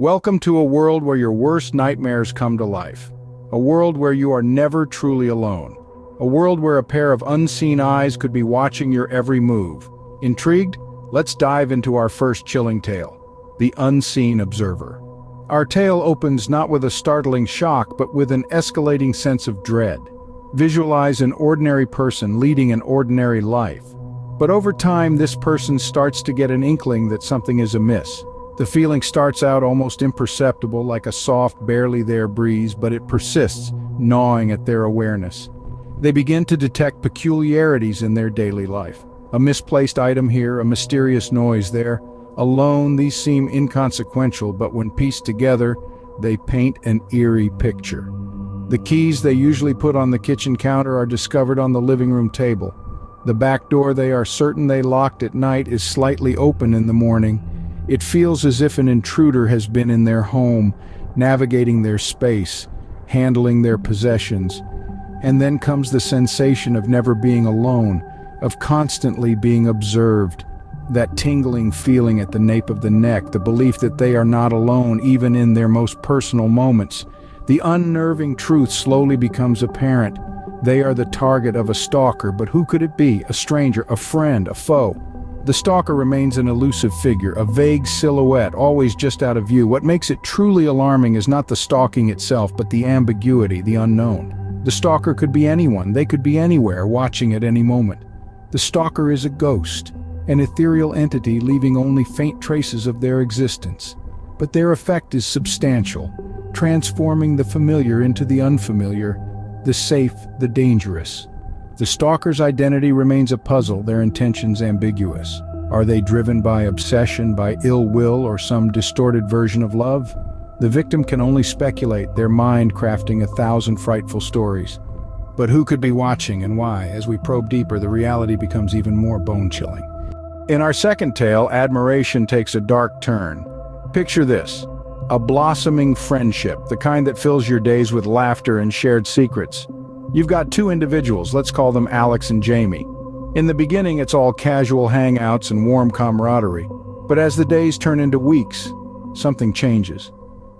Welcome to a world where your worst nightmares come to life. A world where you are never truly alone. A world where a pair of unseen eyes could be watching your every move. Intrigued? Let's dive into our first chilling tale, The Unseen Observer. Our tale opens not with a startling shock, but with an escalating sense of dread. Visualize an ordinary person leading an ordinary life. But over time, this person starts to get an inkling that something is amiss. The feeling starts out almost imperceptible, like a soft, barely there breeze, but it persists, gnawing at their awareness. They begin to detect peculiarities in their daily life. A misplaced item here, a mysterious noise there. Alone, these seem inconsequential, but when pieced together, they paint an eerie picture. The keys they usually put on the kitchen counter are discovered on the living room table. The back door they are certain they locked at night is slightly open in the morning. It feels as if an intruder has been in their home, navigating their space, handling their possessions. And then comes the sensation of never being alone, of constantly being observed. That tingling feeling at the nape of the neck, the belief that they are not alone even in their most personal moments. The unnerving truth slowly becomes apparent. They are the target of a stalker, but who could it be? A stranger, a friend, a foe? The stalker remains an elusive figure, a vague silhouette, always just out of view. What makes it truly alarming is not the stalking itself, but the ambiguity, the unknown. The stalker could be anyone, they could be anywhere, watching at any moment. The stalker is a ghost, an ethereal entity leaving only faint traces of their existence. But their effect is substantial, transforming the familiar into the unfamiliar, the safe, the dangerous. The stalker's identity remains a puzzle, their intentions ambiguous. Are they driven by obsession, by ill will, or some distorted version of love? The victim can only speculate, their mind crafting 1,000 frightful stories. But who could be watching and why? As we probe deeper, the reality becomes even more bone-chilling. In our second tale, admiration takes a dark turn. Picture this: a blossoming friendship, the kind that fills your days with laughter and shared secrets. You've got two individuals, let's call them Alex and Jamie. In the beginning, it's all casual hangouts and warm camaraderie. But as the days turn into weeks, something changes.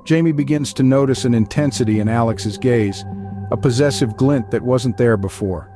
Jamie begins to notice an intensity in Alex's gaze, a possessive glint that wasn't there before.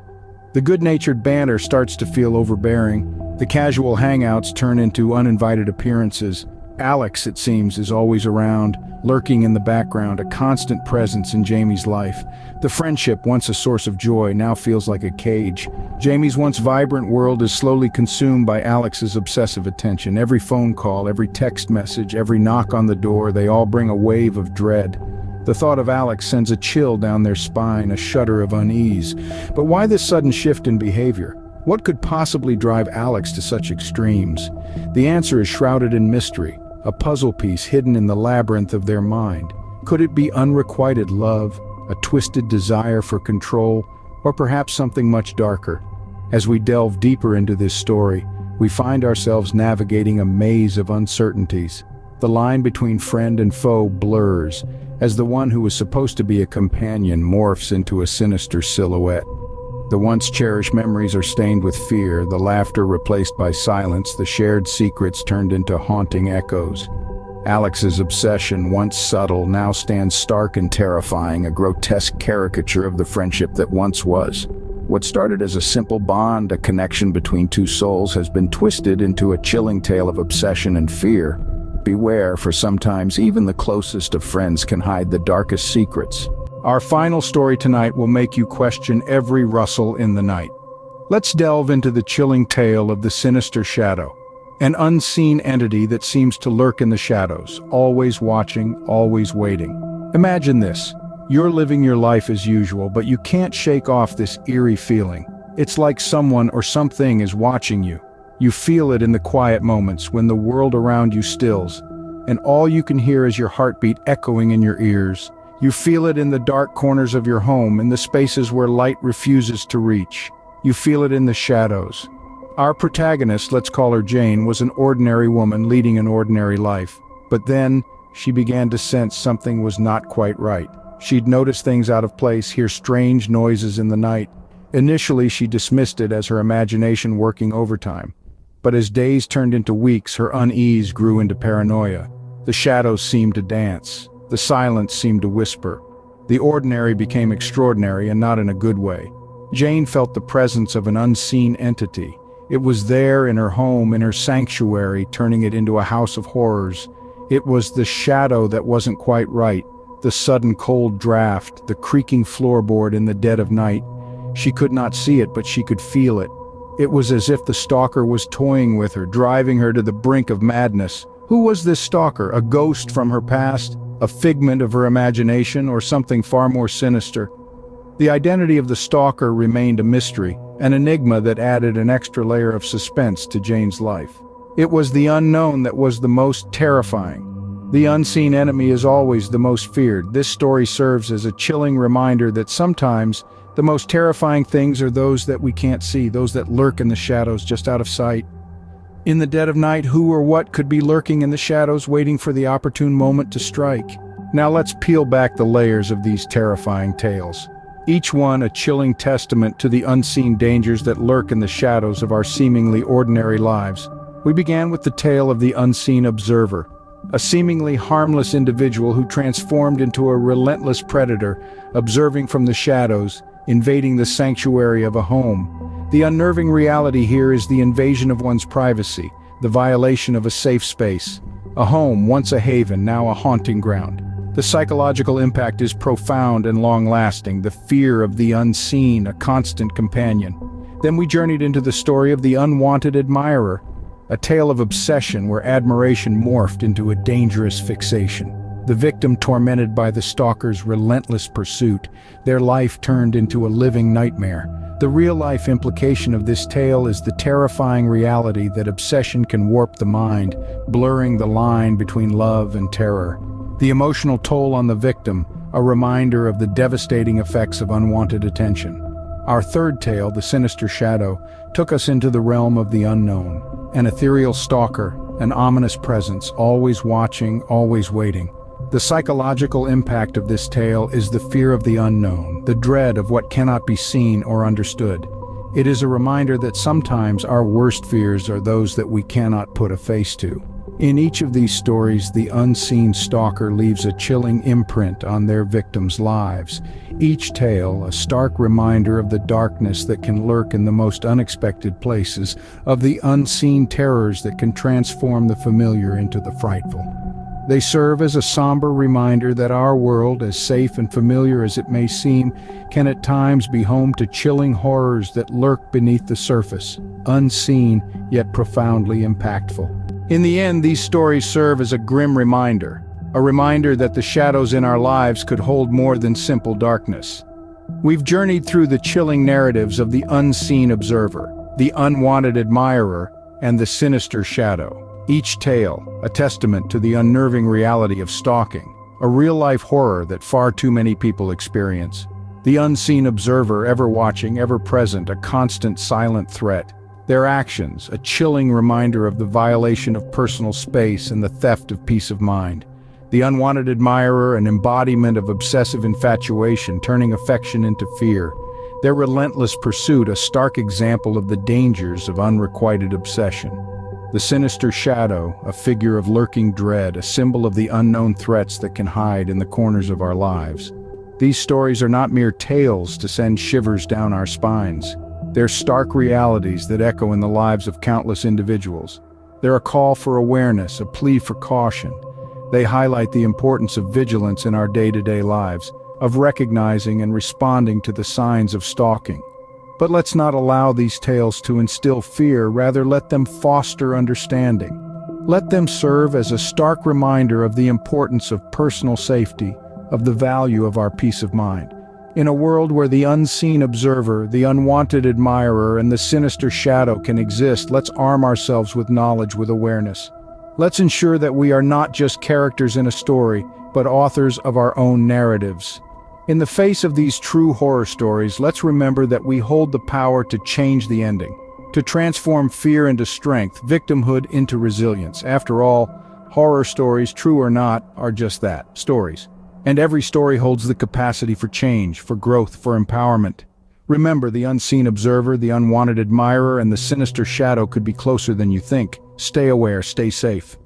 The good-natured banter starts to feel overbearing. The casual hangouts turn into uninvited appearances. Alex, it seems, is always around, lurking in the background, a constant presence in Jamie's life. The friendship, once a source of joy, now feels like a cage. Jamie's once vibrant world is slowly consumed by Alex's obsessive attention. Every phone call, every text message, every knock on the door, they all bring a wave of dread. The thought of Alex sends a chill down their spine, a shudder of unease. But why this sudden shift in behavior? What could possibly drive Alex to such extremes? The answer is shrouded in mystery, a puzzle piece hidden in the labyrinth of their mind. Could it be unrequited love, a twisted desire for control, or perhaps something much darker? As we delve deeper into this story, we find ourselves navigating a maze of uncertainties. The line between friend and foe blurs, as the one who was supposed to be a companion morphs into a sinister silhouette. The once cherished memories are stained with fear, the laughter replaced by silence, the shared secrets turned into haunting echoes. Alex's obsession, once subtle, now stands stark and terrifying, a grotesque caricature of the friendship that once was. What started as a simple bond, a connection between two souls, has been twisted into a chilling tale of obsession and fear. Beware, for sometimes even the closest of friends can hide the darkest secrets. Our final story tonight will make you question every rustle in the night. Let's delve into the chilling tale of the sinister shadow, an unseen entity that seems to lurk in the shadows, always watching, always waiting. Imagine this: you're living your life as usual, but you can't shake off this eerie feeling. It's like someone or something is watching you. You feel it in the quiet moments when the world around you stills, and all you can hear is your heartbeat echoing in your ears. You feel it in the dark corners of your home, in the spaces where light refuses to reach. You feel it in the shadows. Our protagonist, let's call her Jane, was an ordinary woman leading an ordinary life. But then, she began to sense something was not quite right. She'd notice things out of place, hear strange noises in the night. Initially, she dismissed it as her imagination working overtime. But as days turned into weeks, her unease grew into paranoia. The shadows seemed to dance. The silence seemed to whisper. The ordinary became extraordinary, and not in a good way. Jane felt the presence of an unseen entity. It was there in her home, in her sanctuary, turning it into a house of horrors. It was the shadow that wasn't quite right, the sudden cold draft, the creaking floorboard in the dead of night. She could not see it, but she could feel it. It was as if the stalker was toying with her, driving her to the brink of madness. Who was this stalker? A ghost from her past? A figment of her imagination, or something far more sinister? The identity of the stalker remained a mystery, an enigma that added an extra layer of suspense to Jane's life. It was the unknown that was the most terrifying. The unseen enemy is always the most feared. This story serves as a chilling reminder that sometimes the most terrifying things are those that we can't see, those that lurk in the shadows just out of sight. In the dead of night, who or what could be lurking in the shadows, waiting for the opportune moment to strike? Now let's peel back the layers of these terrifying tales. Each one a chilling testament to the unseen dangers that lurk in the shadows of our seemingly ordinary lives. We began with the tale of the unseen observer, a seemingly harmless individual who transformed into a relentless predator, observing from the shadows, invading the sanctuary of a home. The unnerving reality here is the invasion of one's privacy, the violation of a safe space. A home, once a haven, now a haunting ground. The psychological impact is profound and long-lasting, the fear of the unseen, a constant companion. Then we journeyed into the story of the unwanted admirer, a tale of obsession where admiration morphed into a dangerous fixation. The victim tormented by the stalker's relentless pursuit, their life turned into a living nightmare. The real-life implication of this tale is the terrifying reality that obsession can warp the mind, blurring the line between love and terror. The emotional toll on the victim, a reminder of the devastating effects of unwanted attention. Our third tale, The Sinister Shadow, took us into the realm of the unknown. An ethereal stalker, an ominous presence, always watching, always waiting. The psychological impact of this tale is the fear of the unknown, the dread of what cannot be seen or understood. It is a reminder that sometimes our worst fears are those that we cannot put a face to. In each of these stories, the unseen stalker leaves a chilling imprint on their victims' lives. Each tale, a stark reminder of the darkness that can lurk in the most unexpected places, of the unseen terrors that can transform the familiar into the frightful. They serve as a somber reminder that our world, as safe and familiar as it may seem, can at times be home to chilling horrors that lurk beneath the surface, unseen yet profoundly impactful. In the end, these stories serve as a grim reminder, a reminder that the shadows in our lives could hold more than simple darkness. We've journeyed through the chilling narratives of the unseen observer, the unwanted admirer, and the sinister shadow. Each tale, a testament to the unnerving reality of stalking, a real-life horror that far too many people experience. The unseen observer, ever watching, ever present, a constant silent threat. Their actions, a chilling reminder of the violation of personal space and the theft of peace of mind. The unwanted admirer, an embodiment of obsessive infatuation, turning affection into fear. Their relentless pursuit, a stark example of the dangers of unrequited obsession. The sinister shadow, a figure of lurking dread, a symbol of the unknown threats that can hide in the corners of our lives. These stories are not mere tales to send shivers down our spines. They're stark realities that echo in the lives of countless individuals. They're a call for awareness, a plea for caution. They highlight the importance of vigilance in our day-to-day lives, of recognizing and responding to the signs of stalking. But let's not allow these tales to instill fear, rather let them foster understanding. Let them serve as a stark reminder of the importance of personal safety, of the value of our peace of mind. In a world where the unseen observer, the unwanted admirer, and the sinister shadow can exist, let's arm ourselves with knowledge, with awareness. Let's ensure that we are not just characters in a story, but authors of our own narratives. In the face of these true horror stories, let's remember that we hold the power to change the ending, to transform fear into strength, victimhood into resilience. After all, horror stories, true or not, are just that, stories. And every story holds the capacity for change, for growth, for empowerment. Remember, the unseen observer, the unwanted admirer, and the sinister shadow could be closer than you think. Stay aware, stay safe.